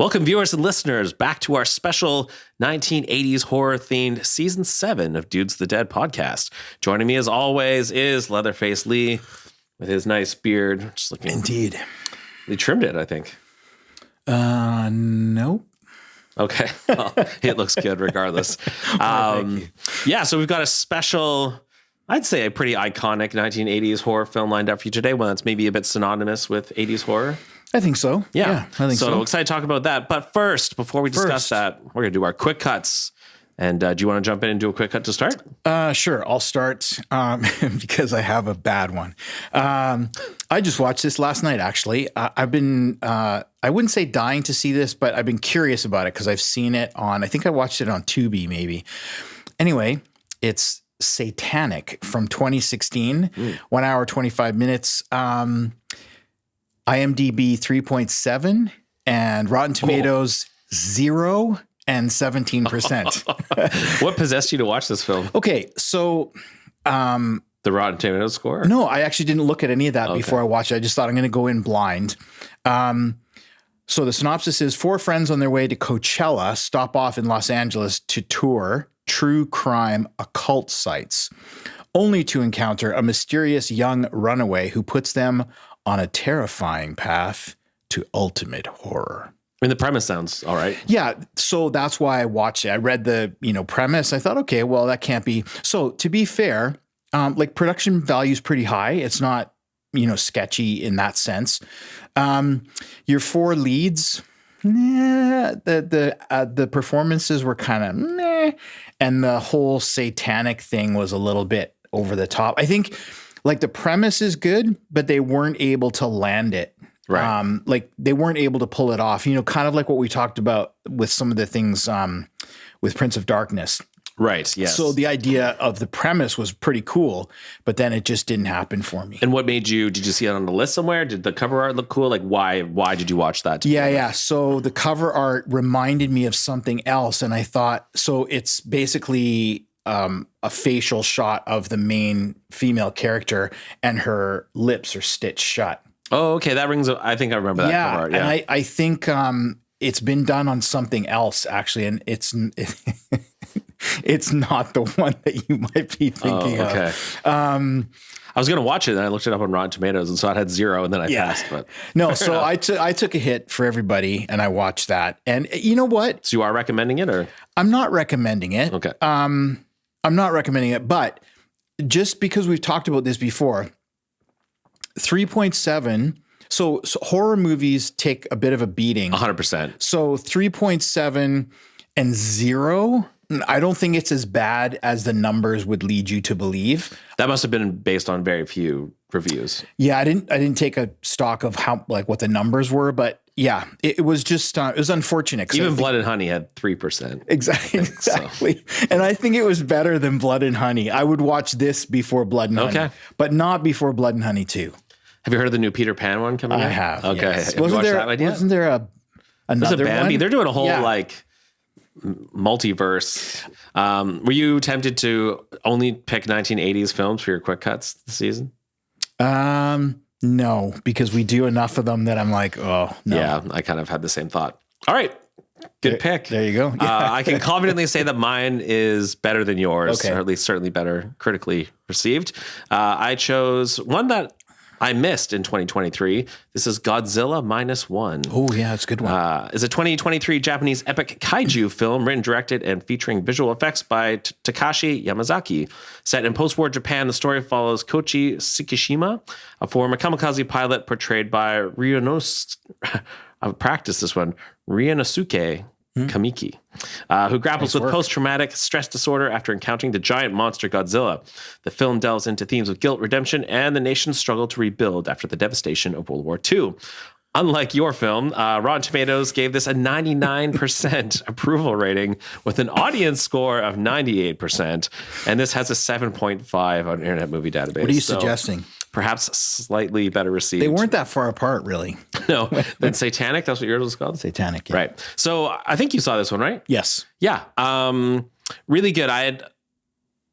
Welcome, viewers and listeners, back to our special 1980s horror-themed Season 7 of Dudes the Dead podcast. Joining me, as always, is Leatherface Lee with his nice beard. Just looking. Indeed. He trimmed it, I think. Nope. Okay. Well, it looks good regardless. Yeah, so we've got a special, I'd say a pretty iconic 1980s horror film lined up for you today, one that's maybe a bit synonymous with 80s horror. I think so. Yeah, I think so. So excited to talk about that. But first, before we discuss that, we're going to do our quick cuts. And do you want to jump in and do a quick cut to start? Sure. I'll start because I have a bad one. I just watched this last night, actually. I've been, I wouldn't say dying to see this, but I've been curious about it because I've seen it on, I think I watched it on Tubi maybe. Anyway, it's Satantic from 2016, 1 hour, 25 minutes. IMDb 3.7 and Rotten Tomatoes 0 and 17%. What possessed you to watch this film? Okay, so The Rotten Tomatoes score? no, I actually didn't look at any of that before I watched it. I just thought I'm going to go in blind. So the synopsis is 4 friends on their way to Coachella stop off in Los Angeles to tour true crime occult sites, only to encounter a mysterious young runaway who puts them on a terrifying path to ultimate horror. I mean, the premise sounds all right. Yeah, so that's why I watched it. I read the, premise. I thought, okay, well, that can't be. So to be fair, like production value is pretty high. It's not, sketchy in that sense. Your 4 leads, the performances were kind of meh, and the whole satanic thing was a little bit over the top. I think like the premise is good, but they weren't able to land it. Right. Like they weren't able to pull it off, kind of like what we talked about with some of the things with Prince of Darkness. Right. Yes. So the idea of the premise was pretty cool, but then it just didn't happen for me. And what made did you see it on the list somewhere? Did the cover art look cool? Like why did you watch that? Yeah. So the cover art reminded me of something else. And I thought, so it's basically a facial shot of the main female character and her lips are stitched shut. Oh, okay. That rings. I think I remember that cover art. Yeah. And I think it's been done on something else actually. And it's not the one that you might be thinking of. I was going to watch it and I looked it up on Rotten Tomatoes and saw it had 0 and then I passed. But no, so I took a hit for everybody and I watched that. And you know what? So you are recommending it or? I'm not recommending it. Okay. I'm not recommending it, but just because we've talked about this before, 3.7. So horror movies take a bit of a beating. 100%. So 3.7 and 0. I don't think it's as bad as the numbers would lead you to believe. That must have been based on very few reviews. Yeah, I didn't take a stock of what the numbers were, but yeah, it was just it was unfortunate. Even Blood and Honey had 3%. Exactly. So. And I think it was better than Blood and Honey. I would watch this before Blood and Honey, but not before Blood and Honey 2. Have you heard of the new Peter Pan one coming out? I have. Okay. Yes. Have you watched that idea? Wasn't there another There's a Bambi. one? They're doing a whole multiverse. Were you tempted to only pick 1980s films for your quick cuts this season? No, because we do enough of them that I'm like, oh, no. Yeah, I kind of had the same thought. All right. Good pick. There you go. I can confidently say that mine is better than yours, or at least certainly better critically received. I chose one that I missed in 2023. This is Godzilla -1. Oh, yeah, it's a good one. It's a 2023 Japanese epic kaiju film written, directed, and featuring visual effects by Takashi Yamazaki. Set in post-war Japan, the story follows Koichi Sekishima, a former kamikaze pilot portrayed by Ryunosuke Kamiki, who grapples with post-traumatic stress disorder after encountering the giant monster Godzilla. The film delves into themes of guilt, redemption, and the nation's struggle to rebuild after the devastation of World War II. Unlike your film, Rotten Tomatoes gave this a 99% approval rating with an audience score of 98%, and this has a 7.5 on Internet Movie Database. What are you suggesting? Perhaps slightly better received. They weren't that far apart, really. No, then Satanic, that's what yours was called? Satanic, yeah. Right. So I think you saw this one, right? Yes. Yeah. Really good. I had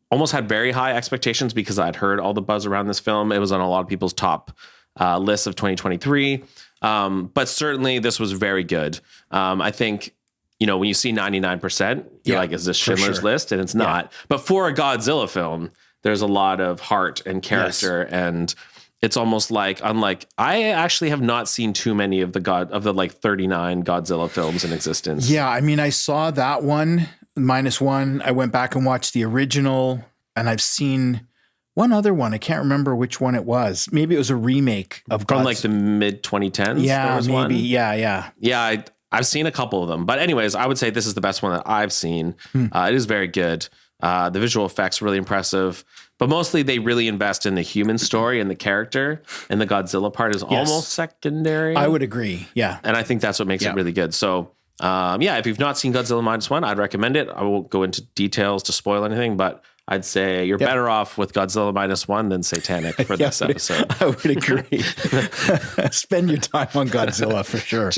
almost had very high expectations because I'd heard all the buzz around this film. It was on a lot of people's top lists of 2023. But certainly this was very good. I think, when you see 99%, you're like, is this Schindler's List? And it's not. But for a Godzilla film, there's a lot of heart and character, and it's almost like, unlike, I actually have not seen too many of the like 39 Godzilla films in existence. Yeah, I mean, I saw that one, -1. I went back and watched the original, and I've seen one other one. I can't remember which one it was. Maybe it was a remake of from like the mid 2010s. Yeah, maybe. One. Yeah. Yeah, I've seen a couple of them. But anyways, I would say this is the best one that I've seen. It is very good. The visual effects really impressive. But mostly they really invest in the human story and the character. And the Godzilla part is almost secondary. I would agree. Yeah. And I think that's what makes it really good. So, if you've not seen Godzilla -1, I'd recommend it. I won't go into details to spoil anything, but I'd say you're better off with Godzilla -1 than Satanic for this episode. I would agree. Spend your time on Godzilla for sure.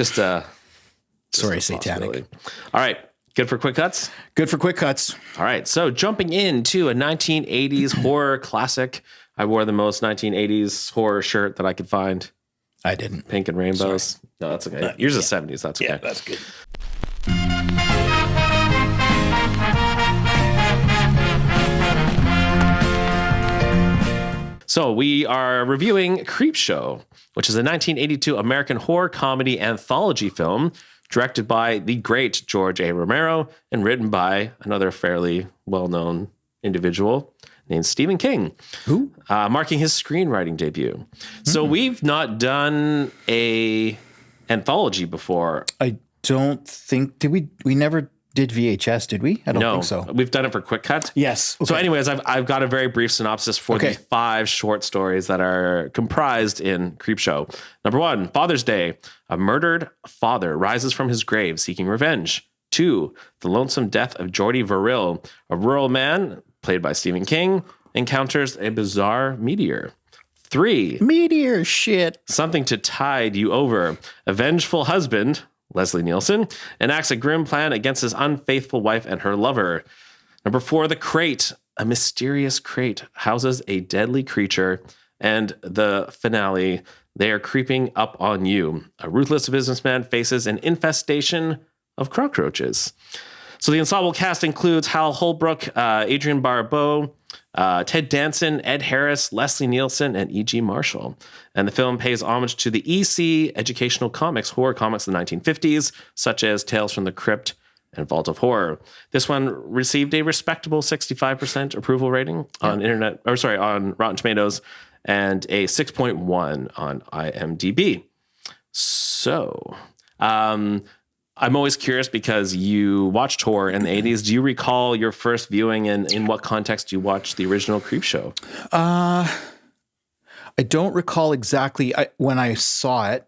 Sorry, Satanic. All right. Good for quick cuts? Good for quick cuts. All right. So jumping into a 1980s horror classic. I wore the most 1980s horror shirt that I could find. I didn't. Pink and rainbows. Sorry. No, that's okay. Yours is 70s. That's okay. Yeah, that's good. So we are reviewing Creepshow, which is a 1982 American horror comedy anthology film directed by the great George A. Romero and written by another fairly well-known individual named Stephen King, who marking his screenwriting debut. So we've not done a anthology before. I don't think, did we? We never did VHS, did we? I don't think so. We've done it for quick cuts. Yes. Okay. So anyways, I've got a very brief synopsis for the 5 short stories that are comprised in Creepshow. Number 1, Father's Day. A murdered father rises from his grave seeking revenge. 2, the lonesome death of Jordy Verrill. A rural man, played by Stephen King, encounters a bizarre meteor. 3, meteor shit. Something to tide you over. A vengeful husband, Leslie Nielsen, enacts a grim plan against his unfaithful wife and her lover. Number 4, The Crate. A mysterious crate houses a deadly creature. And the finale, they are creeping up on you. A ruthless businessman faces an infestation of cockroaches. So the ensemble cast includes Hal Holbrook, Adrienne Barbeau, Ted Danson, Ed Harris, Leslie Nielsen, and E.G. Marshall. And the film pays homage to the EC educational comics, horror comics of the 1950s, such as Tales from the Crypt and Vault of Horror. This one received a respectable 65% approval rating on on Rotten Tomatoes and a 6.1 on IMDb. So, I'm always curious because you watched horror in the 80s. Do you recall your first viewing and in what context you watched the original Creepshow? I don't recall exactly. When I saw it,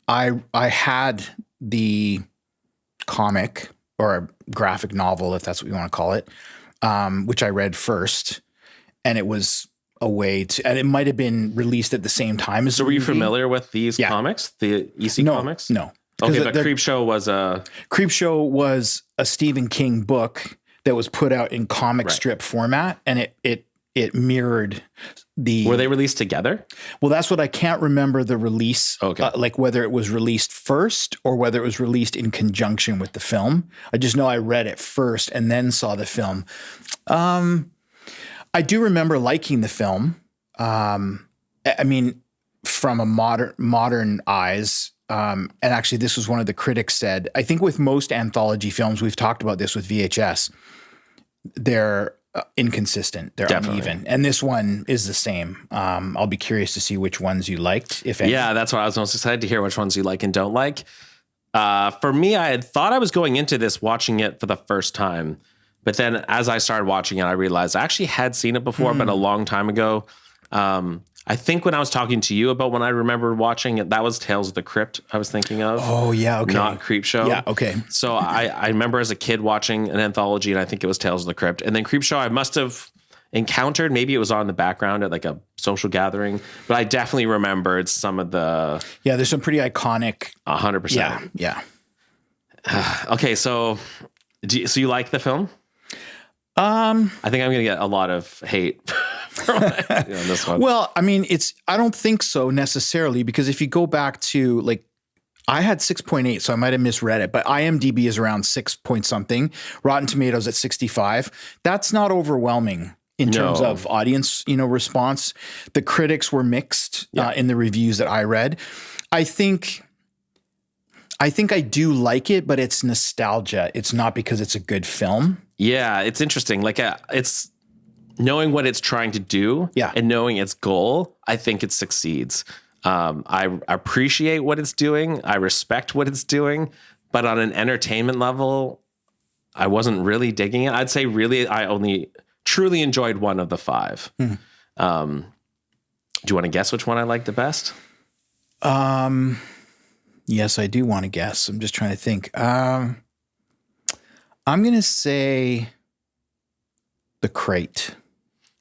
I had the comic or a graphic novel, if that's what you want to call it, which I read first. And it was a way to, and it might have been released at the same time as So were you familiar with these comics, the EC comics? No. Okay, but Creepshow was a Stephen King book that was put out in comic strip format, and it mirrored the. Were they released together? Well, that's what I can't remember the release. Okay, like whether it was released first or whether it was released in conjunction with the film. I just know I read it first and then saw the film. I do remember liking the film. I mean, from a modern eyes. And actually, this was one of the critics said, I think with most anthology films, we've talked about this with VHS, they're inconsistent, they're uneven. And this one is the same. I'll be curious to see which ones you liked, if any. Yeah, that's what I was most excited to hear, which ones you like and don't like. For me, I had thought I was going into this watching it for the first time. But then as I started watching it, I realized I actually had seen it before, but a long time ago. I think when I was talking to you about when I remember watching it, that was Tales of the Crypt I was thinking of. Oh, yeah, okay. Not Creepshow. Yeah, okay. So I remember as a kid watching an anthology, and I think it was Tales of the Crypt. And then Creepshow I must have encountered. Maybe it was on in the background at like a social gathering. But I definitely remembered some of the... Yeah, there's some pretty iconic... 100%. Yeah. Okay, so you like the film? I think I'm going to get a lot of hate on this one. Well, I mean, I don't think so necessarily, because if you go back to like, I had 6.8, so I might have misread it, but IMDb is around 6 point something. Rotten Tomatoes at 65. That's not overwhelming in terms of audience, response. The critics were mixed in the reviews that I read. I think I do like it, but it's nostalgia. It's not because it's a good film. Yeah, it's interesting. Like it's knowing what it's trying to do and knowing its goal, I think it succeeds. I appreciate what it's doing. I respect what it's doing, but on an entertainment level, I wasn't really digging it. I'd say really, I only truly enjoyed one of the 5. Do you want to guess which one I liked the best? Yes, I do want to guess. I'm just trying to think. I'm going to say The Crate.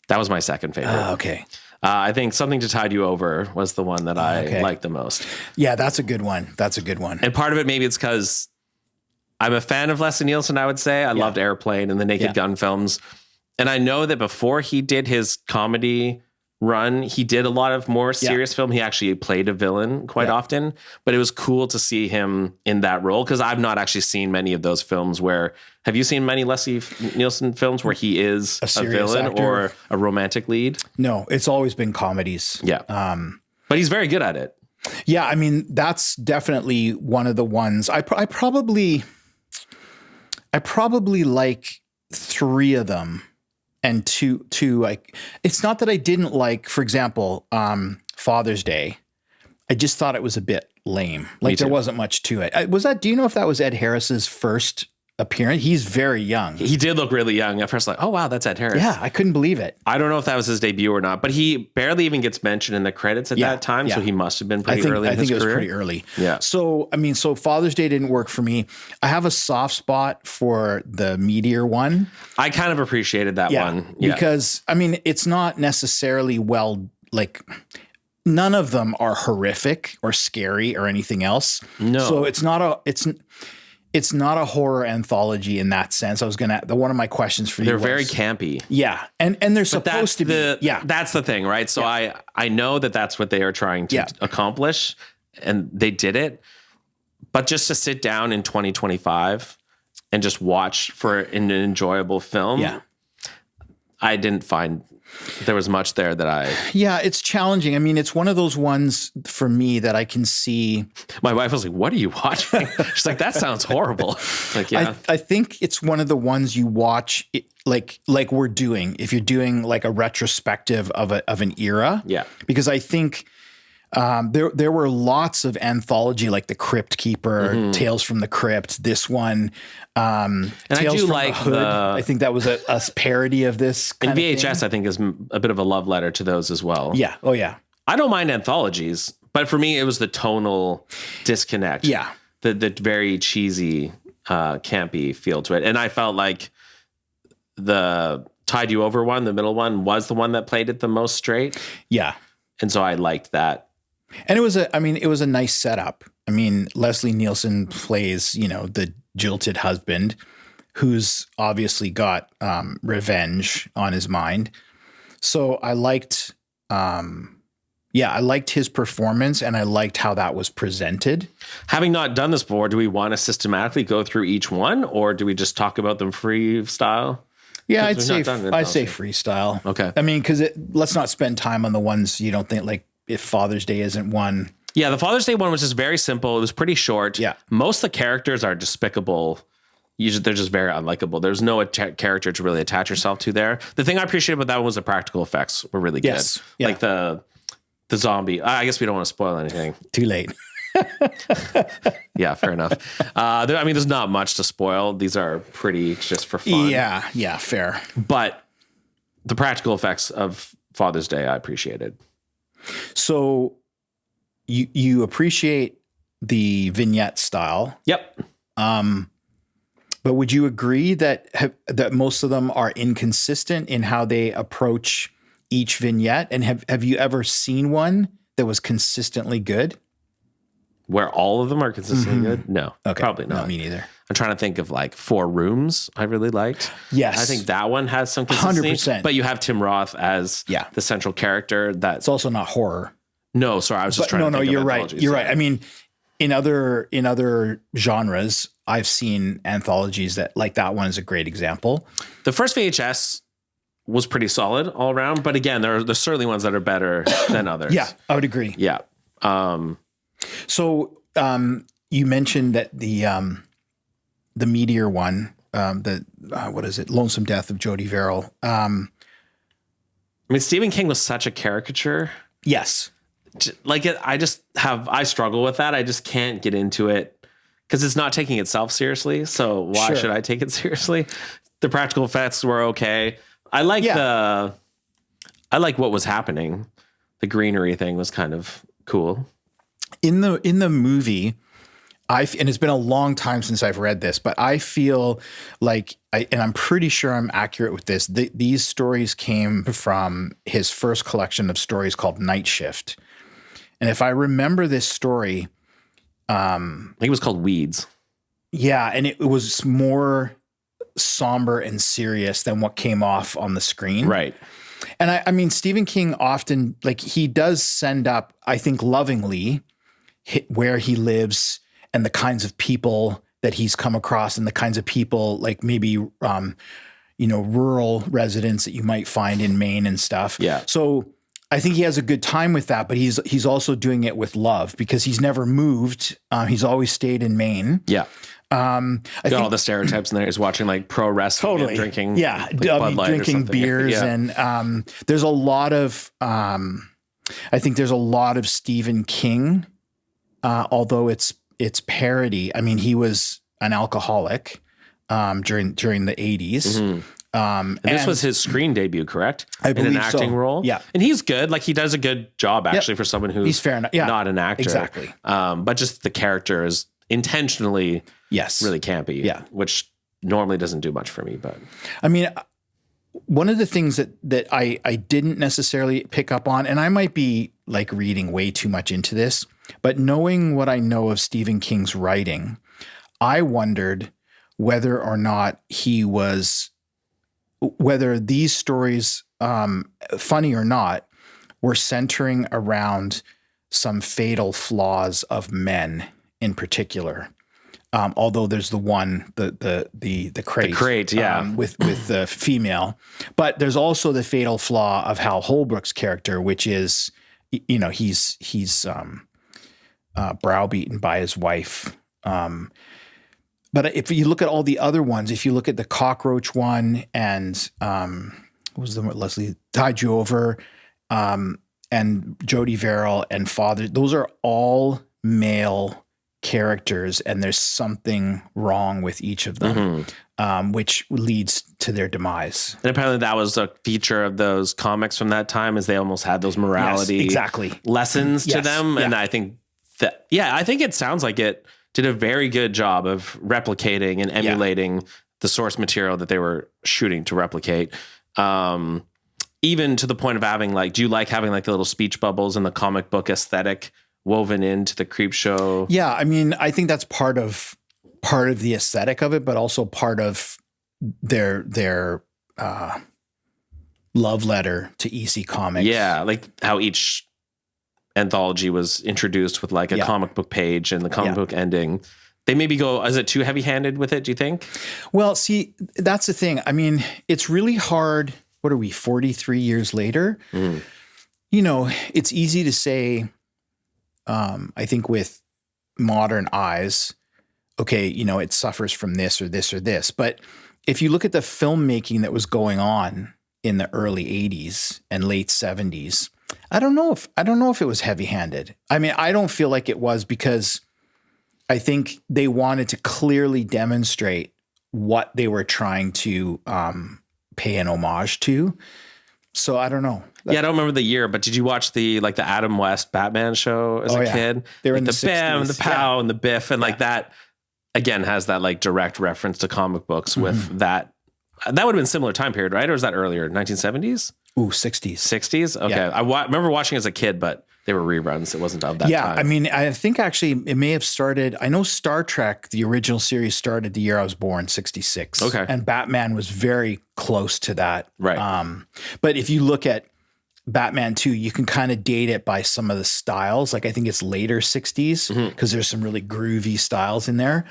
That was my second favorite. Okay. I think Something to Tide You Over was the one that I liked the most. Yeah, that's a good one. And part of it, maybe it's because I'm a fan of Leslie Nielsen, I would say. I loved Airplane and the Naked Gun films. And I know that before he did his comedy run, he did a lot of more serious film. He actually played a villain quite often, but it was cool to see him in that role, because I've not actually seen many of those films where, have you seen many Leslie Nielsen films where he is a villain actor or a romantic lead? No, it's always been comedies. Yeah. But he's very good at it. Yeah. I mean, that's definitely one of the ones I probably like 3 of them. And two, like, it's not that I didn't like, for example, Father's Day. I just thought it was a bit lame. Like there wasn't much to it. Do you know if that was Ed Harris's first appearance? He's very young. He did look really young at first, like, oh wow, that's Ed Harris. Yeah, I couldn't believe it. I don't know if that was his debut or not, but he barely even gets mentioned in the credits at that time. So he must have been pretty early in his career. I think it was pretty early. Yeah. So, I mean, Father's Day didn't work for me. I have a soft spot for the Meteor one. I kind of appreciated that one. Yeah. Because, I mean, it's not necessarily none of them are horrific or scary or anything else. No. So it's not a horror anthology in that sense. One of my questions for you was, they're very campy. Yeah. And they're supposed to be. That's the thing, right? So I know that that's what they are trying to accomplish, and they did it. But just to sit down in 2025 and just watch for an enjoyable film, I didn't find there was much there that I... Yeah, it's challenging. I mean, it's one of those ones for me that I can see... My wife was like, what are you watching? She's like, that sounds horrible. Like, yeah. I think it's one of the ones you watch like we're doing, if you're doing like a retrospective of an era. Yeah. Because I think... there were lots of anthology, like The Crypt Keeper, Tales from the Crypt, this one, and Tales I do from like the Hood. I think that was a parody of this kind and of VHS, thing. I think, is a bit of a love letter to those as well. Yeah. Oh, yeah. I don't mind anthologies, but for me, it was the tonal disconnect. Yeah. The very cheesy, campy feel to it. And I felt like the Tide You Over one, the middle one, was the one that played it the most straight. Yeah. And so I liked that. And it was a nice setup. I mean, Leslie Nielsen plays, the jilted husband who's obviously got revenge on his mind. So I liked his performance, and I liked how that was presented. Having not done this before, do we want to systematically go through each one, or do we just talk about them freestyle? Yeah, I'd say freestyle. Okay. I mean, because let's not spend time on the ones you don't think, like, if Father's Day isn't one. Yeah, the Father's Day one was just very simple. It was pretty short. Yeah. Most of the characters are despicable. Usually they're just very unlikable. There's no character to really attach yourself to there. The thing I appreciated about that one was the practical effects were really good. Yes. Yeah. Like the zombie. I guess we don't want to spoil anything. Too late. Yeah, fair enough. There's not much to spoil. These are pretty just for fun. Yeah, fair. But the practical effects of Father's Day I appreciated. So you appreciate the vignette style. Yep. But would you agree that most of them are inconsistent in how they approach each vignette? And have you ever seen one that was consistently good? Where all of them are consistently good? No, okay. Probably not. Me neither. I'm trying to think of like 4 Rooms I really liked. Yes. I think that one has some consistency. 100%. But you have Tim Roth as the central character. It's also not horror. No, sorry, I was just trying to think of you're right. anthologies. You're right. I mean, in other genres, I've seen anthologies that one is a great example. The first VHS was pretty solid all around, but again, there's certainly ones that are better than others. Yeah, I would agree. Yeah. So you mentioned that the Meteor one, what is it? Lonesome Death of Jody Verrill. I mean, Stephen King was such a caricature. Yes. Like I struggle with that. I just can't get into it because it's not taking itself seriously. So why should I take it seriously? The practical effects were okay. I like what was happening. The greenery thing was kind of cool. In the movie, and it's been a long time since I've read this, but I feel like and I'm pretty sure I'm accurate with this. These stories came from his first collection of stories called Night Shift. And if I remember this story, I think it was called Weeds. Yeah, and it was more somber and serious than what came off on the screen. Right. And I mean, Stephen King often, like, he does send up, I think, lovingly where he lives and the kinds of people that he's come across and the kinds of people, like maybe, rural residents that you might find in Maine and stuff. Yeah. So I think he has a good time with that, but he's also doing it with love because he's never moved. He's always stayed in Maine. Yeah. I think all the stereotypes in there. He's watching like pro wrestling and drinking, Bud Light drinking beers, and there's a lot of, I think there's a lot of Stephen King, although it's parody. I mean, he was an alcoholic during the 80s. Mm-hmm. And this was his screen debut, correct? I believe in an acting role. Yeah, and he's good. Like he does a good job actually for someone who's he's fair enough. Yeah, not an actor, exactly. But just the character is intentionally really campy, which normally doesn't do much for me. But I mean, one of the things that I didn't necessarily pick up on, and I might be like reading way too much into this, but knowing what I know of Stephen King's writing, I wondered whether or not whether these stories, funny or not, were centering around some fatal flaws of men in particular. Although there's the one, the crate. The crate, yeah. With the female. But there's also the fatal flaw of Hal Holbrook's character, which is, he's browbeaten by his wife. But if you look at all the other ones, if you look at the cockroach one and what was the one, Leslie Tide You Over, and Jody Verrill and Father, those are all male characters, and there's something wrong with each of them, which leads to their demise. And apparently that was a feature of those comics from that time, is they almost had those morality lessons to them. And I think it sounds like it did a very good job of replicating and emulating the source material that they were shooting to replicate. Even to the point of having do you like having like the little speech bubbles and the comic book aesthetic woven into the Creepshow? Yeah. I mean, I think that's part of the aesthetic of it, but also part of their love letter to EC Comics. Yeah. Like how each anthology was introduced with like a comic book page and the comic book ending. They maybe go, is it too heavy handed with it? Do you think? Well, see, that's the thing. I mean, it's really hard. What are we, 43 years later? It's easy to say, I think with modern eyes, okay, it suffers from this or this or this. But if you look at the filmmaking that was going on in the early 80s and late 70s, I don't know if it was heavy-handed. I mean, I don't feel like it was, because I think they wanted to clearly demonstrate what they were trying to pay an homage to. So I don't know. I don't remember the year, but did you watch the Adam West Batman show as a kid? They were in the bam, the pow, and the biff, and like that again has that like direct reference to comic books with that. That would have been similar time period, right? Or was that earlier, 1970s? Ooh, 60s. 60s? Okay. Yeah. I remember watching as a kid, but they were reruns. It wasn't of that time. I mean, I think actually it may have started. I know Star Trek, the original series, started the year I was born, 66. Okay. And Batman was very close to that. Right. But if you look at Batman 2, you can kind of date it by some of the styles. Like I think it's later 60s because there's some really groovy styles in there.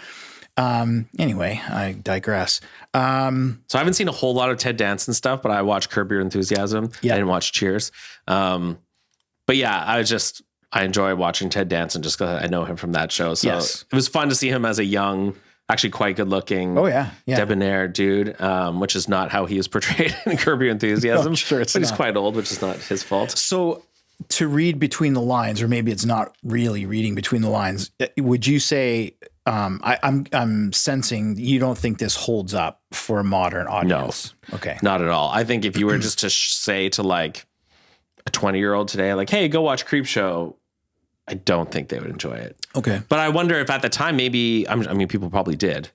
Anyway, I digress. So I haven't seen a whole lot of Ted Danson stuff, but I watched Curb Your Enthusiasm. Yeah. I didn't watch Cheers. But yeah, I enjoy watching Ted Danson just because I know him from that show. So it was fun to see him as a young, actually quite good looking, debonair dude, which is not how he is portrayed in Curb Your Enthusiasm. Sure, but he's quite old, which is not his fault. So to read between the lines, or maybe it's not really reading between the lines, would you say, I'm sensing you don't think this holds up for a modern audience? No. Okay. Not at all. I think if you were just to say to like a 20-year-old today, like, hey, go watch Creepshow, I don't think they would enjoy it. Okay. But I wonder if at the time, maybe, I mean, people probably did.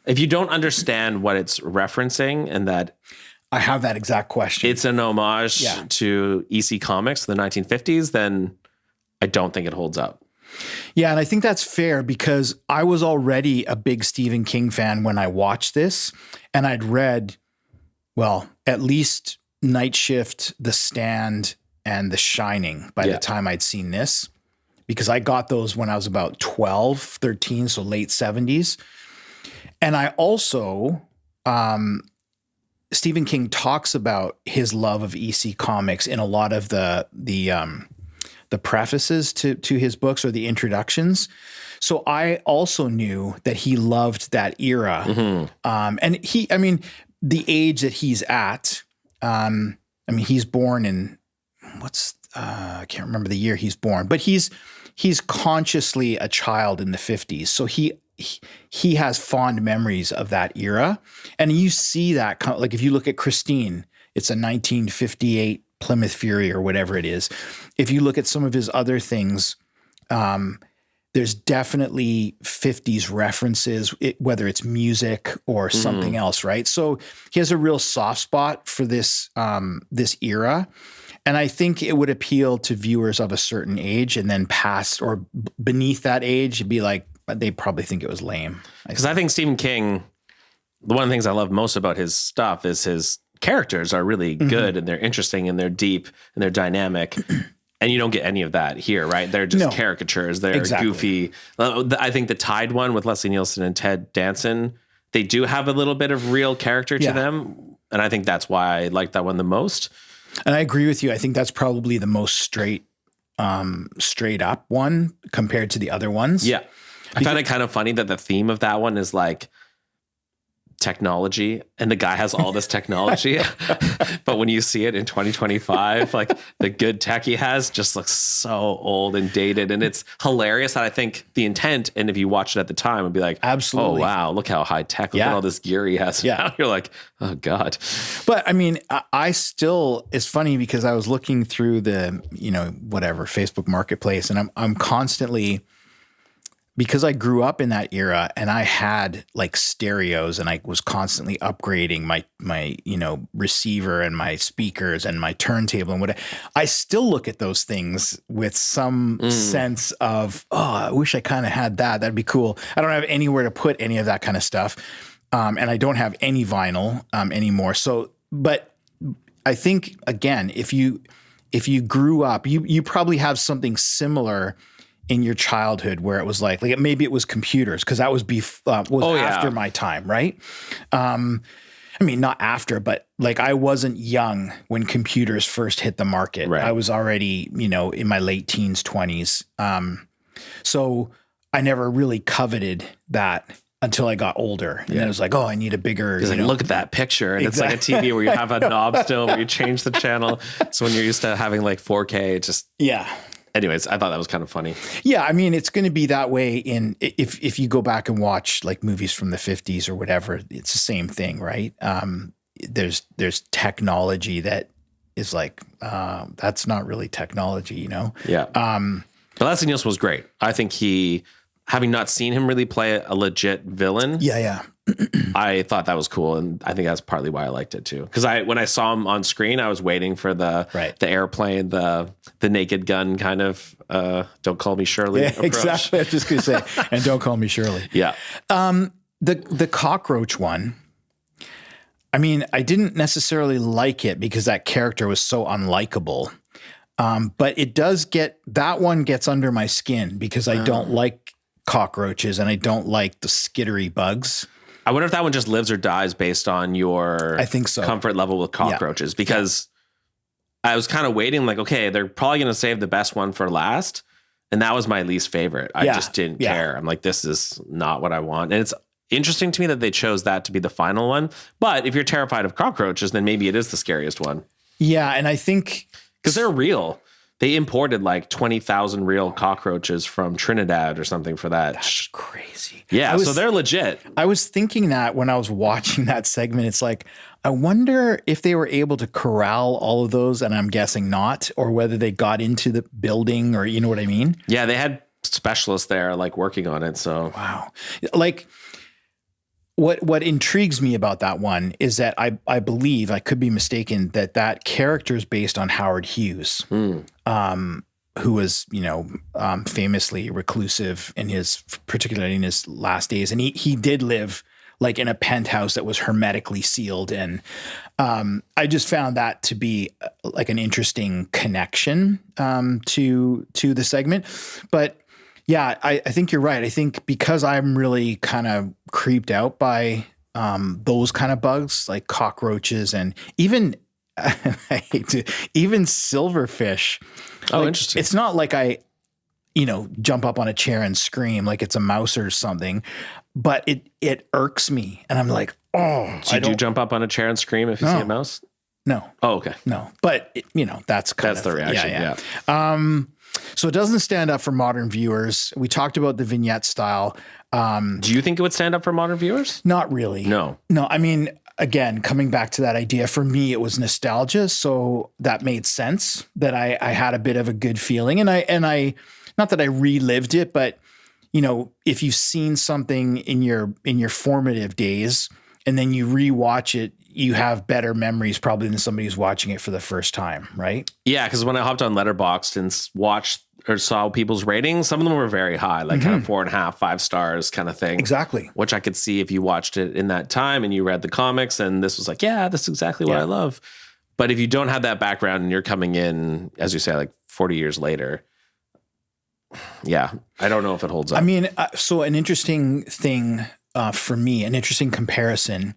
If you don't understand what it's referencing and that I have that exact question. It's an homage to EC Comics, the 1950s, then I don't think it holds up. Yeah, and I think that's fair because I was already a big Stephen King fan when I watched this, and I'd read, well, at least Night Shift, The Stand, and The Shining by the time I'd seen this, because I got those when I was about 12, 13, so late 70s. And I also, Stephen King talks about his love of EC Comics in a lot of the prefaces to his books or the introductions. So I also knew that he loved that era. And the age that he's at, he's born in I can't remember the year he's born, but he's consciously a child in the 50s. So he has fond memories of that era. And you see that, like if you look at Christine, it's a 1958 Plymouth Fury or whatever it is. If you look at some of his other things, there's definitely 50s references, whether it's music or something else, right? So he has a real soft spot for this era. And I think it would appeal to viewers of a certain age, and then past or beneath that age, it'd be like, they probably think it was lame. Because I think Stephen King, one of the things I love most about his stuff is his characters are really good and they're interesting and they're deep and they're dynamic. And you don't get any of that here, right? They're just caricatures. They're goofy. I think the Tide one with Leslie Nielsen and Ted Danson, they do have a little bit of real character to them. And I think that's why I like that one the most. And I agree with you. I think that's probably the most straight up one compared to the other ones. Yeah. I found it kind of funny that the theme of that one is like technology, and the guy has all this technology, but when you see it in 2025, like the good tech he has just looks so old and dated, and it's hilarious that I think the intent, and if you watch it at the time, would be like, absolutely, oh wow, look how high tech, look at all this gear he has. Yeah, you're like, oh god. But I mean, I still, it's funny because I was looking through the Facebook Marketplace, and I'm constantly, because I grew up in that era and I had like stereos and I was constantly upgrading my receiver and my speakers and my turntable and whatever. I still look at those things with some sense of, oh, I wish I kind of had that. That'd be cool. I don't have anywhere to put any of that kind of stuff. And I don't have any vinyl anymore. So, but I think again, if you grew up, you probably have something similar in your childhood where it was like maybe it was computers, because that was after my time, right? Not after, but like I wasn't young when computers first hit the market. Right. I was already, in my late teens, 20s. So I never really coveted that until I got older. And then it was like, oh, I need a bigger, look at that picture. And it's like a TV where you have a knob still where you change the channel. So when you're used to having like 4K, it just... Yeah. Anyways, I thought that was kind of funny. Yeah, I mean, it's going to be that way if you go back and watch like movies from the 50s or whatever, it's the same thing, right? There's technology that is like, that's not really technology, Yeah. But Leslie Nielsen was great. I think having not seen him really play a legit villain. Yeah. I thought that was cool, and I think that's partly why I liked it too. Because when I saw him on screen, I was waiting for the airplane, the naked gun kind of "Don't call me Shirley" approach. Exactly. I was just gonna say, and "Don't call me Shirley." Yeah. The cockroach one. I mean, I didn't necessarily like it because that character was so unlikable. But it does that one gets under my skin because I don't like cockroaches and I don't like the skittery bugs. I wonder if that one just lives or dies based on your comfort level with cockroaches, because I was kind of waiting like, okay, they're probably going to save the best one for last. And that was my least favorite. I just didn't care. I'm like, this is not what I want. And it's interesting to me that they chose that to be the final one. But if you're terrified of cockroaches, then maybe it is the scariest one. Yeah. And I think because they're real. They imported like 20,000 real cockroaches from Trinidad or something for that. That's crazy. Yeah, so they're legit. I was thinking that when I was watching that segment, it's like, I wonder if they were able to corral all of those, and I'm guessing not, or whether they got into the building, or you know what I mean? Yeah, they had specialists there like working on it. So wow. Like what intrigues me about that one is that I believe, I could be mistaken, that character is based on Howard Hughes, who was, famously reclusive particularly in his last days. And he did live like in a penthouse that was hermetically sealed. And I just found that to be like an interesting connection to the segment. But yeah, I think you're right. I think because I'm really kind of creeped out by those kind of bugs like cockroaches and even even silverfish. Oh, interesting. It's not like I, jump up on a chair and scream like it's a mouse or something, but it irks me. And I'm like, oh. So do you jump up on a chair and scream if you see a mouse? No. Oh, okay. No. But, that's the reaction. Yeah. So it doesn't stand up for modern viewers. We talked about the vignette style. Do you think it would stand up for modern viewers? Not really. No. I mean, again, coming back to that idea, for me, it was nostalgia. So that made sense that I had a bit of a good feeling. And I, not that I relived it, but if you've seen something in your formative days and then you rewatch it, you have better memories probably than somebody who's watching it for the first time, right? Yeah, because when I hopped on Letterboxd and watched or saw people's ratings, some of them were very high, like kind of 4.5, 5 stars kind of thing. Exactly. Which I could see if you watched it in that time and you read the comics and this was like, yeah, that's exactly what I love. But if you don't have that background and you're coming in, as you say, like 40 years later, yeah, I don't know if it holds up. I mean, so an interesting thing for me, an interesting comparison,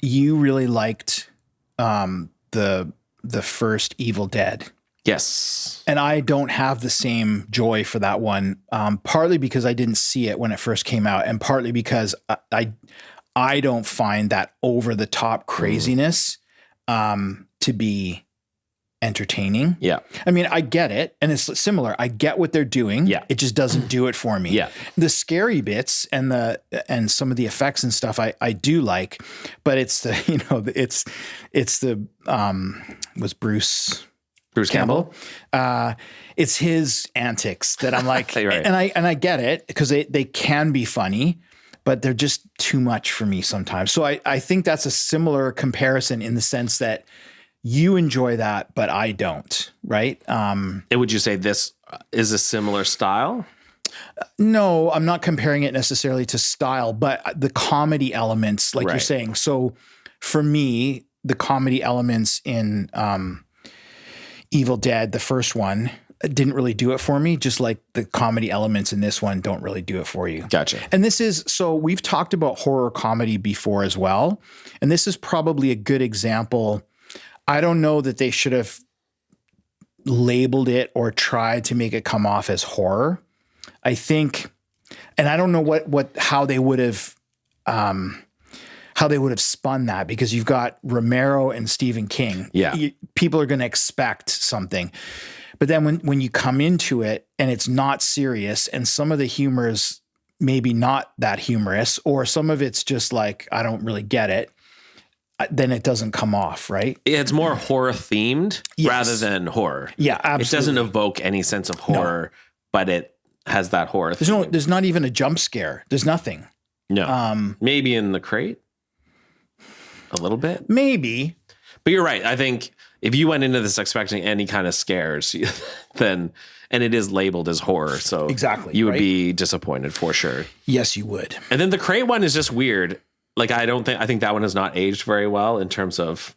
you really liked the first Evil Dead. Yes. And I don't have the same joy for that one, partly because I didn't see it when it first came out, and partly because I don't find that over-the-top craziness to be entertaining. Yeah. I mean, I get it, and it's similar. I get what they're doing. Yeah. It just doesn't do it for me. Yeah. The scary bits and some of the effects and stuff I do like, but it's the it's the was Bruce Campbell. It's his antics that I'm like, right. and I get it because they can be funny, but they're just too much for me sometimes. So I think that's a similar comparison in the sense that you enjoy that, but I don't, right? And would you say this is a similar style? No, I'm not comparing it necessarily to style, but the comedy elements, like you're saying. So for me, the comedy elements in Evil Dead, the first one, didn't really do it for me, just like the comedy elements in this one don't really do it for you. Gotcha. And so we've talked about horror comedy before as well, and this is probably a good example. I don't know that they should have labeled it or tried to make it come off as horror. I think, and I don't know how they would have spun that, because you've got Romero and Stephen King. Yeah. People are going to expect something. But then when you come into it and it's not serious, and some of the humor is maybe not that humorous, or some of it's just like, I don't really get it, then it doesn't come off, right? It's more horror themed rather than horror. Yeah, absolutely. It doesn't evoke any sense of horror, but it has that horror. There's not even a jump scare. There's nothing. No. Maybe in The Crate a little bit. Maybe. But you're right. I think if you went into this expecting any kind of scares, then, and it is labeled as horror, so exactly, you would be disappointed for sure. Yes, you would. And then the Crate one is just weird. Like, I think that one has not aged very well in terms of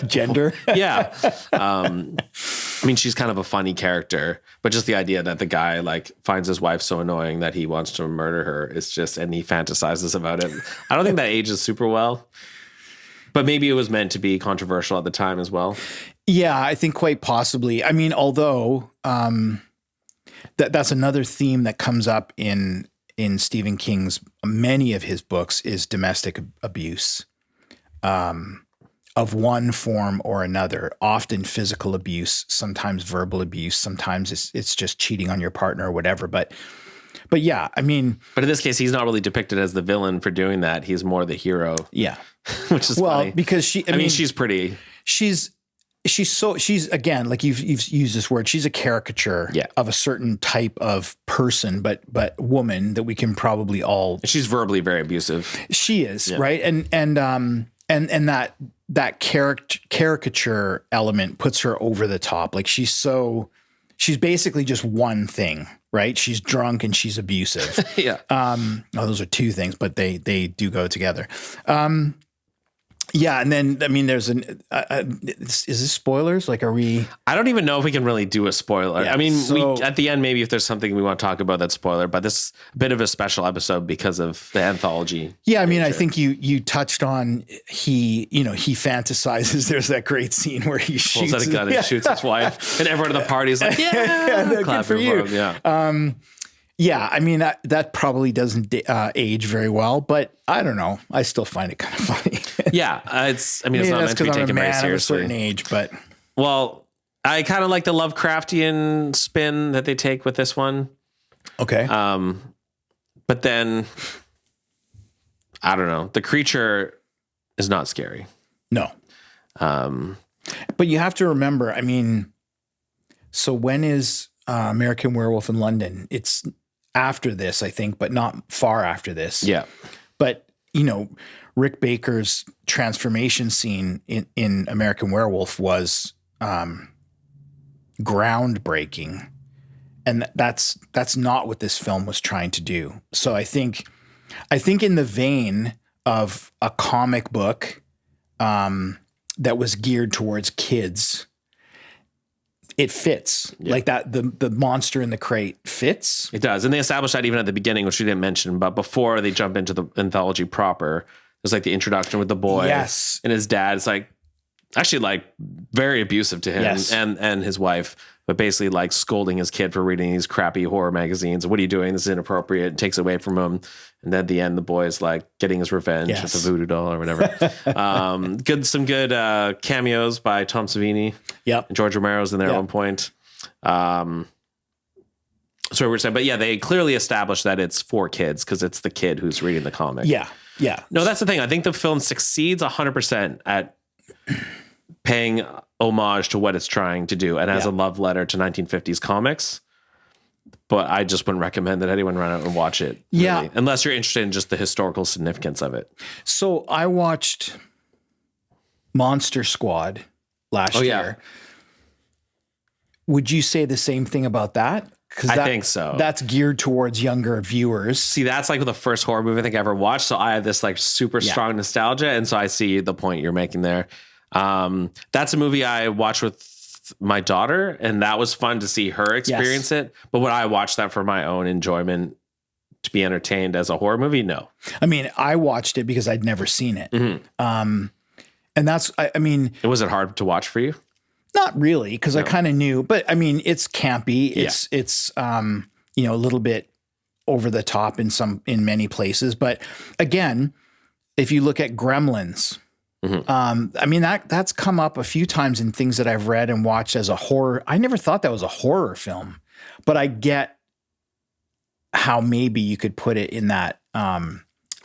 gender. Yeah. I mean, she's kind of a funny character, but just the idea that the guy like finds his wife so annoying that he wants to murder her is just, and he fantasizes about it. I don't think that ages super well. But maybe it was meant to be controversial at the time as well. Yeah, I think quite possibly. I mean, although that's another theme that comes up in Stephen King's many of his books is domestic abuse of one form or another. Often physical abuse, sometimes verbal abuse, sometimes it's just cheating on your partner or whatever. But yeah, I mean, but in this case, he's not really depicted as the villain for doing that. He's more the hero. Yeah. Which is funny. Because I mean, she's pretty. She's again, like you've used this word. She's a caricature of a certain type of person, but woman that we can probably all. She's verbally very abusive. She is right, and that caricature element puts her over the top. Like she's basically just one thing, right? She's drunk and she's abusive. Yeah. Those are two things, but they do go together. Yeah, and then I mean, there's is this spoilers? Like, are we? I don't even know if we can really do a spoiler. Yeah, I mean, at the end, maybe if there's something we want to talk about that's spoiler, but this is a bit of a special episode because of the anthology. Yeah, I mean, I think you touched on he fantasizes. There's that great scene where he pulls out a gun and shoots his wife, and everyone at the party is like, "Yeah, good for you." Yeah. Yeah, I mean, that probably doesn't age very well, but I don't know. I still find it kind of funny. Yeah, it's not meant to be taken very seriously. Of a certain age, but well, I kind of like the Lovecraftian spin that they take with this one. Okay. But then I don't know. The creature is not scary. No. But you have to remember, I mean, so when is American Werewolf in London? It's after this, I think, but not far after this. Yeah. But, Rick Baker's transformation scene in American Werewolf was groundbreaking. And that's not what this film was trying to do. So I think in the vein of a comic book that was geared towards kids, it fits. Like that, the monster in the crate fits. It does. And they established that even at the beginning, which we didn't mention, but before they jump into the anthology proper, there's like the introduction with the boy. Yes. And his dad is like, actually like very abusive to him and his wife, but basically like scolding his kid for reading these crappy horror magazines. What are you doing? This is inappropriate. It takes away from him. And then at the end, the boy is like getting his revenge with the voodoo doll or whatever. Some good cameos by Tom Savini. Yep. George Romero's in there at one point. So we're saying, but yeah, they clearly established that it's for kids because it's the kid who's reading the comic. Yeah. Yeah. No, that's the thing. I think the film succeeds 100% at paying homage to what it's trying to do and as a love letter to 1950s comics. But I just wouldn't recommend that anyone run out and watch it. Really, yeah. Unless you're interested in just the historical significance of it. So I watched Monster Squad last year. Would you say the same thing about that? I think so. That's geared towards younger viewers. See, that's like the first horror movie I think I ever watched. So I have this like super strong nostalgia. And so I see the point you're making there. That's a movie I watched with my daughter, and that was fun to see her experience it. But would I watch that for my own enjoyment to be entertained as a horror movie? No. I mean, I watched it because I'd never seen it. Mm-hmm. And that's, I mean. Was it hard to watch for you? Not really, because I kind of knew, but I mean, it's campy. It's a little bit over the top in many places. But again, if you look at Gremlins, I mean, that's come up a few times in things that I've read and watched as a horror. I never thought that was a horror film, but I get how maybe you could put it in that.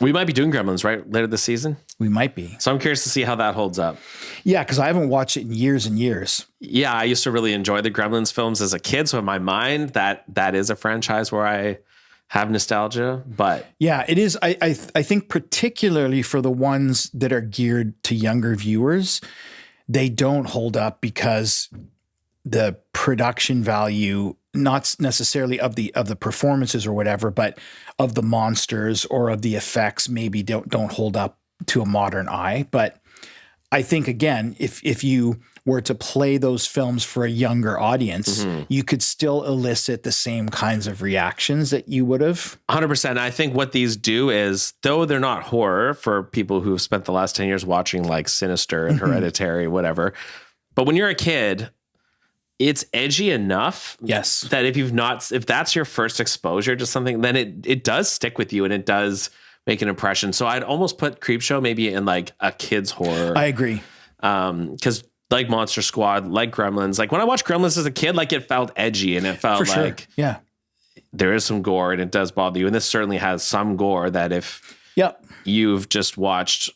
We might be doing Gremlins, right? Later this season. We might be. So I'm curious to see how that holds up. Yeah, because I haven't watched it in years and years. Yeah, I used to really enjoy the Gremlins films as a kid. So in my mind, that is a franchise where I have nostalgia. But yeah, it is. I think particularly for the ones that are geared to younger viewers, they don't hold up because the production value, not necessarily of the performances or whatever, but of the monsters or of the effects, maybe don't hold up to a modern eye. But I think, again, if you were to play those films for a younger audience, you could still elicit the same kinds of reactions that you would have. 100%. I think what these do is, though they're not horror for people who've spent the last 10 years watching like Sinister and Hereditary, whatever. But when you're a kid, it's edgy enough that if that's your first exposure to something, then it does stick with you and it does make an impression. So I'd almost put Creepshow maybe in like a kid's horror. I agree. Because like Monster Squad, like Gremlins, like when I watched Gremlins as a kid, like it felt edgy and it felt like there is some gore and it does bother you. And this certainly has some gore that if you've just watched,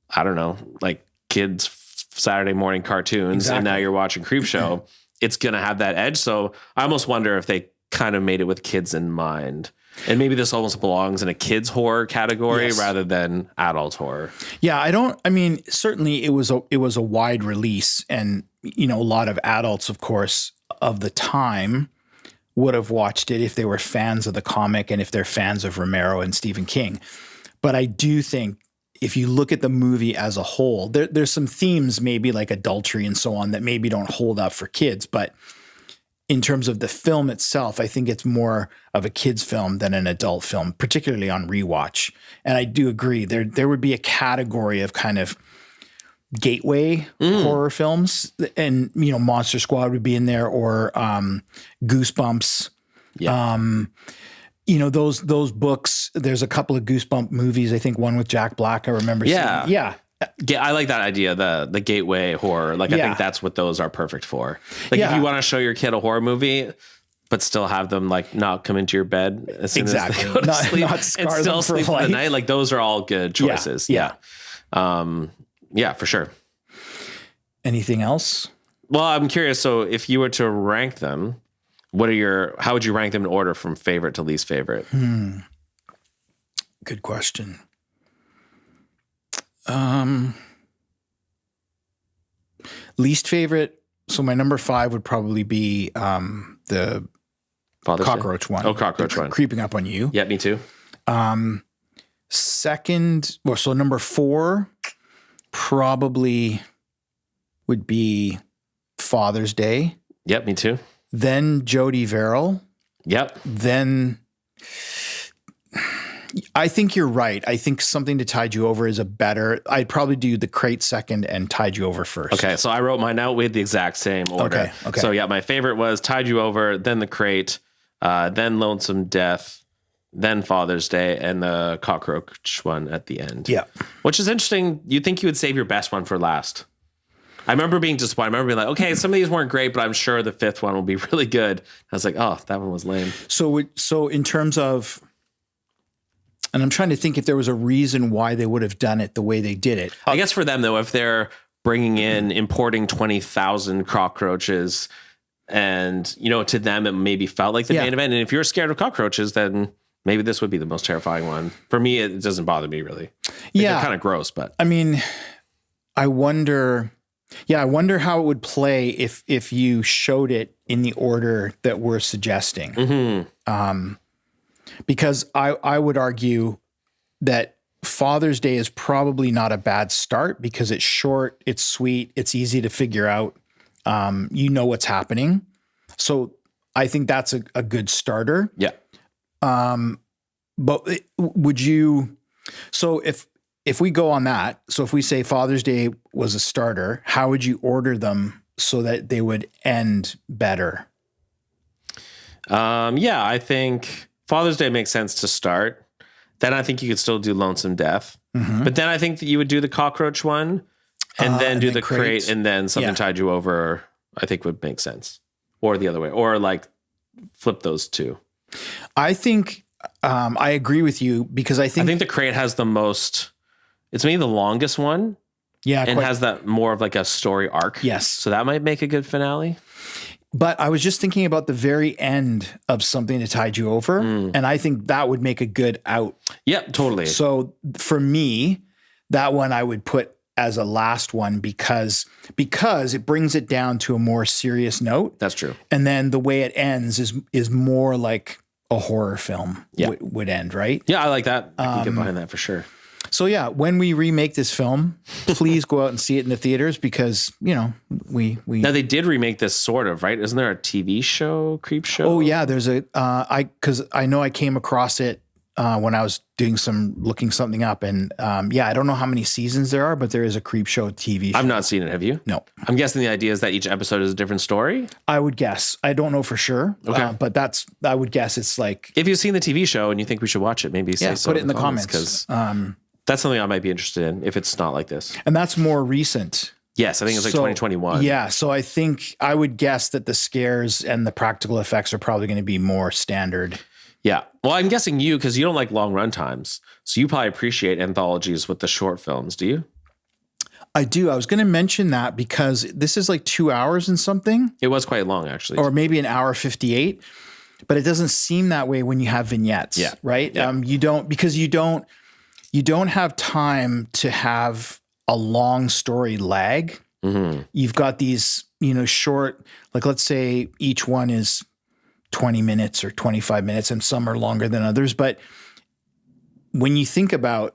I don't know, like kids Saturday morning cartoons and now you're watching Creepshow, it's going to have that edge. So I almost wonder if they kind of made it with kids in mind. And maybe this almost belongs in a kids horror category rather than adult horror. Yeah, I mean, certainly it was a wide release, and a lot of adults, of course, of the time would have watched it if they were fans of the comic and if they're fans of Romero and Stephen King. But I do think if you look at the movie as a whole, there's some themes, maybe like adultery and so on, that maybe don't hold up for kids, but in terms of the film itself, I think it's more of a kid's film than an adult film, particularly on rewatch. And I do agree there would be a category of kind of gateway horror films, and Monster Squad would be in there, or Goosebumps. Yeah. Those books. There's a couple of Goosebump movies. I think one with Jack Black. I remember. Yeah. Seeing. Yeah. Yeah, I like that idea, the gateway horror. Like, I think that's what those are perfect for. Like, if you want to show your kid a horror movie, but still have them like not come into your bed as soon as they go to sleep not and still sleep for the night. Like, those are all good choices. Yeah, for sure. Anything else? Well, I'm curious. So, if you were to rank them, how would you rank them in order from favorite to least favorite? Good question. Least favorite. So my number 5 would probably be the Father's cockroach Day. one. Oh, cockroach one. Creeping Up on You. Yeah, me too. Second, so number 4 probably would be Father's Day. Yep, me too. Then Jody Verrill. Yep. Then I think you're right. I think Something to Tide You Over is a better. I'd probably do The Crate second and Tide You Over first. Okay, so I wrote mine out with the exact same order. Okay. So yeah, my favorite was Tide You Over, then The Crate, then Lonesome Death, then Father's Day, and the cockroach one at the end. Yeah. Which is interesting. You'd think you would save your best one for last. I remember being disappointed. I remember being like, okay, some of these weren't great, but I'm sure the 5th one will be really good. I was like, oh, that one was lame. So in terms of, and I'm trying to think if there was a reason why they would have done it the way they did it. I guess for them, though, if they're importing 20,000 cockroaches and, to them, it maybe felt like the main event. And if you're scared of cockroaches, then maybe this would be the most terrifying one. For me, it doesn't bother me really. They're kind of gross, but I mean, I wonder how it would play if you showed it in the order that we're suggesting. Mm-hmm. Because I would argue that Father's Day is probably not a bad start because it's short, it's sweet, it's easy to figure out. What's happening. So I think that's a good starter. Yeah. But would you, so if we go on that, so if we say Father's Day was a starter, how would you order them so that they would end better? I think Father's Day makes sense to start. Then I think you could still do Lonesome Death. Mm-hmm. But then I think that you would do the cockroach one and then do the crate and then Something Tied You Over, I think would make sense. Or the other way. Or like flip those two. I think I agree with you because I think the crate has the most It's maybe the longest one. Yeah. And has that more of like a story arc. Yes. So that might make a good finale. But I was just thinking about the very end of Something to Tide You Over. And I think that would make a good out. Yep, totally. So for me, that one I would put as a last one because it brings it down to a more serious note. That's true. And then the way it ends is more like a horror film would end, right? Yeah, I like that. I can get behind that for sure. So yeah, when we remake this film, please go out and see it in the theaters because, you know, we Now they did remake this sort of, right? Isn't there a TV show, Creepshow? Oh yeah, there's because I know I came across it when I was looking something up and I don't know how many seasons there are, but there is a Creepshow TV show. I've not seen it. Have you? No. I'm guessing the idea is that each episode is a different story. I would guess. I don't know for sure. Okay. But I would guess it's like. If you've seen the TV show and you think we should watch it, maybe say so. Put it in the comments. Because that's something I might be interested in if it's not like this. And that's more recent. Yes, I think it's like 2021. Yeah, so I think I would guess that the scares and the practical effects are probably going to be more standard. Yeah. Well, I'm guessing because you don't like long run times. So you probably appreciate anthologies with the short films, do you? I do. I was going to mention that because this is like 2 hours and something. It was quite long, actually. Or maybe an hour 58. But it doesn't seem that way when you have vignettes, right? Yeah. You don't have time to have a long story lag. Mm-hmm. You've got these, short, like let's say each one is 20 minutes or 25 minutes and some are longer than others. But when you think about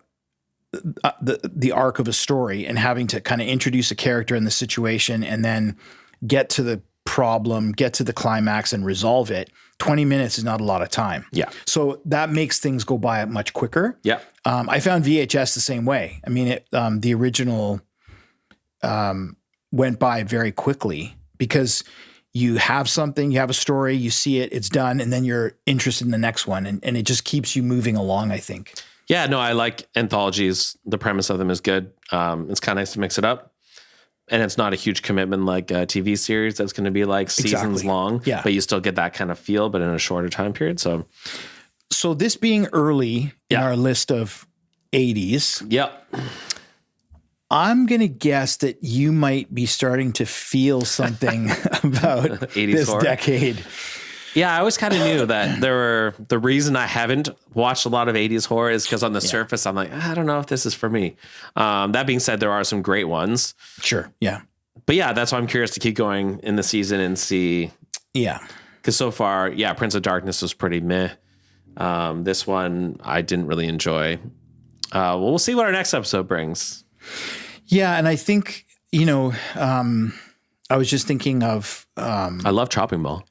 the arc of a story and having to kind of introduce a character in the situation and then get to the problem, get to the climax and resolve it, 20 minutes is not a lot of time. Yeah. So that makes things go by much quicker. Yeah. I found VHS the same way. I mean, the original went by very quickly because you have something, you have a story, you see it, it's done, and then you're interested in the next one. And it just keeps you moving along, I think. Yeah, no, I like anthologies. The premise of them is good. It's kind of nice to mix it up. And it's not a huge commitment like a TV series that's going to be like seasons long. Yeah. But you still get that kind of feel, but in a shorter time period. So this being early in our list of 80s. Yep. I'm going to guess that you might be starting to feel something about 80s this horror. decade. Yeah, I always kind of knew that the reason I haven't watched a lot of 80s horror is because on the surface, I'm like, I don't know if this is for me. That being said, there are some great ones. Sure. Yeah. But yeah, that's why I'm curious to keep going in the season and see. Yeah. Because so far, Prince of Darkness was pretty meh. This one I didn't really enjoy. Well, we'll see what our next episode brings. Yeah. And I think, I was just thinking of. I love Chopping Ball.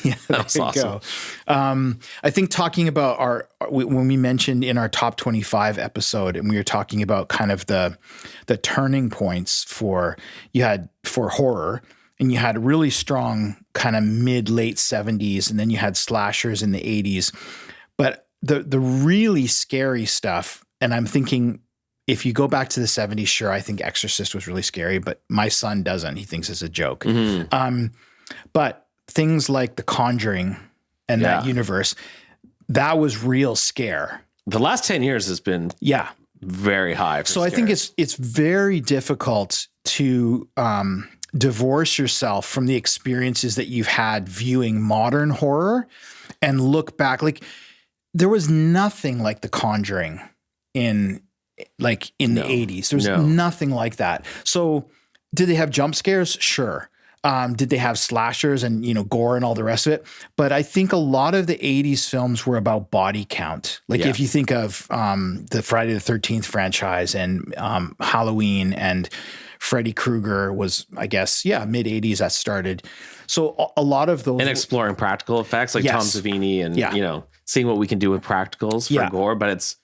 Yeah, that was awesome. I think talking about when we mentioned in our top 25 episode, and we were talking about kind of the turning points for horror, and you had really strong kind of mid-late 70s, and then you had slashers in the 80s. But the really scary stuff, and I'm thinking if you go back to the 70s, sure, I think Exorcist was really scary, but my son doesn't. He thinks it's a joke. Mm-hmm. But things like The Conjuring and that universe, that was real scare. The last 10 years has been very high. So I think it's very difficult to divorce yourself from the experiences that you've had viewing modern horror and look back. Like there was nothing like The Conjuring in the 80s. There's nothing like that. So did they have jump scares? Sure. Did they have slashers and, gore and all the rest of it? But I think a lot of the 80s films were about body count. Like if you think of the Friday the 13th franchise and Halloween and Freddy Krueger was, I guess, mid 80s that started. So a lot of those. And exploring practical effects like Tom Savini and, seeing what we can do with practicals for gore, but it's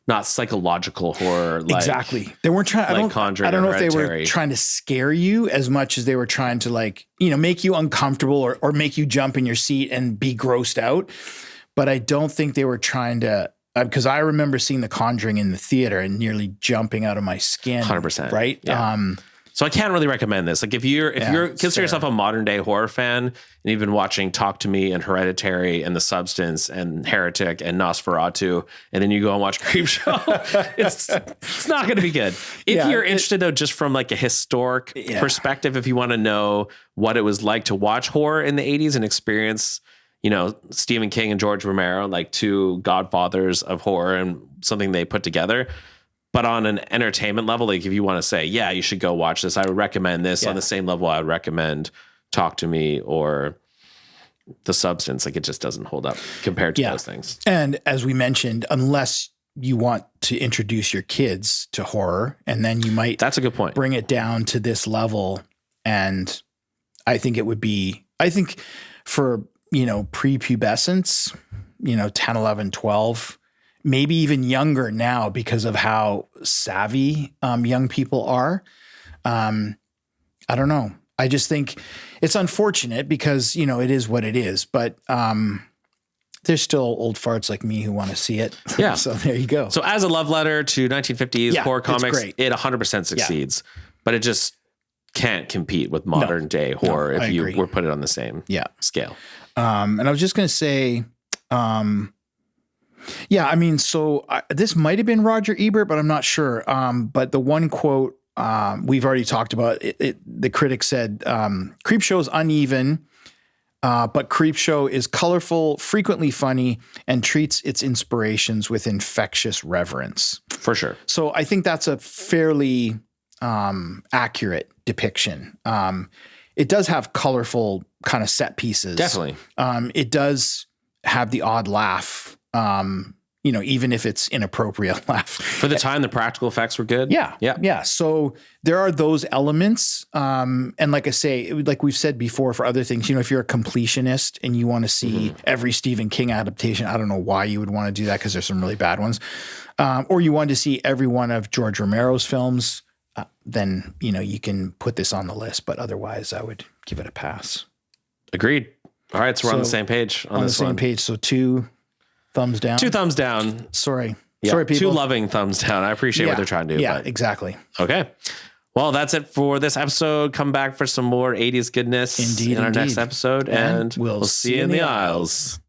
not psychological horror. Exactly. They weren't trying. Conjuring. I don't know if they were trying to scare you as much as they were trying to make you uncomfortable or make you jump in your seat and be grossed out. But I don't think they were trying to, because I remember seeing The Conjuring in the theater and nearly jumping out of my skin. 100%. Right. Yeah. So I can't really recommend this. Like if you're consider yourself a modern day horror fan and you've been watching Talk to Me and Hereditary and The Substance and Heretic and Nosferatu, and then you go and watch Creepshow, it's not going to be good. If you're interested though, just from like a historic perspective, if you want to know what it was like to watch horror in the 80s and experience, you know, Stephen King and George Romero, like two godfathers of horror and something they put together. But on an entertainment level, like if you want to say, yeah, you should go watch this, I would recommend this on the same level I would recommend Talk to Me or The Substance. Like it just doesn't hold up compared to those things. And as we mentioned, unless you want to introduce your kids to horror, and then you might that's a good point. Bring it down to this level. And I think it would be, for, you know, prepubescence, you know, 10, 11, 12, maybe even younger now because of how savvy young people are. I don't know. I just think it's unfortunate because, you know, it is what it is, but there's still old farts like me who want to see it. Yeah. So there you go. So as a love letter to 1950s horror comics, it 100% succeeds, but it just can't compete with modern day horror if you were put it on the same scale. And I was just going to say, I mean, so this might have been Roger Ebert, but I'm not sure. But the one quote we've already talked about, the critic said, Creepshow is uneven, but Creepshow is colorful, frequently funny, and treats its inspirations with infectious reverence. For sure. So I think that's a fairly accurate depiction. It does have colorful kind of set pieces. Definitely. It does have the odd laugh, you know, even if it's inappropriate laugh. For the time, the practical effects were good. Yeah. So there are those elements. And like I say, like we've said before for other things, you know, if you're a completionist and you want to see every Stephen King adaptation, I don't know why you would want to do that because there's some really bad ones. Or you want to see every one of George Romero's films, then, you know, you can put this on the list. But otherwise, I would give it a pass. Agreed. All right. So we're on the same page on this one. On the same page. So 2 thumbs down. 2 thumbs down. Sorry. Yeah, Sorry, people. 2 loving thumbs down. I appreciate what they're trying to do. Yeah, exactly. Okay. Well, that's it for this episode. Come back for some more 80s goodness in our next episode. And we'll see you in the aisles.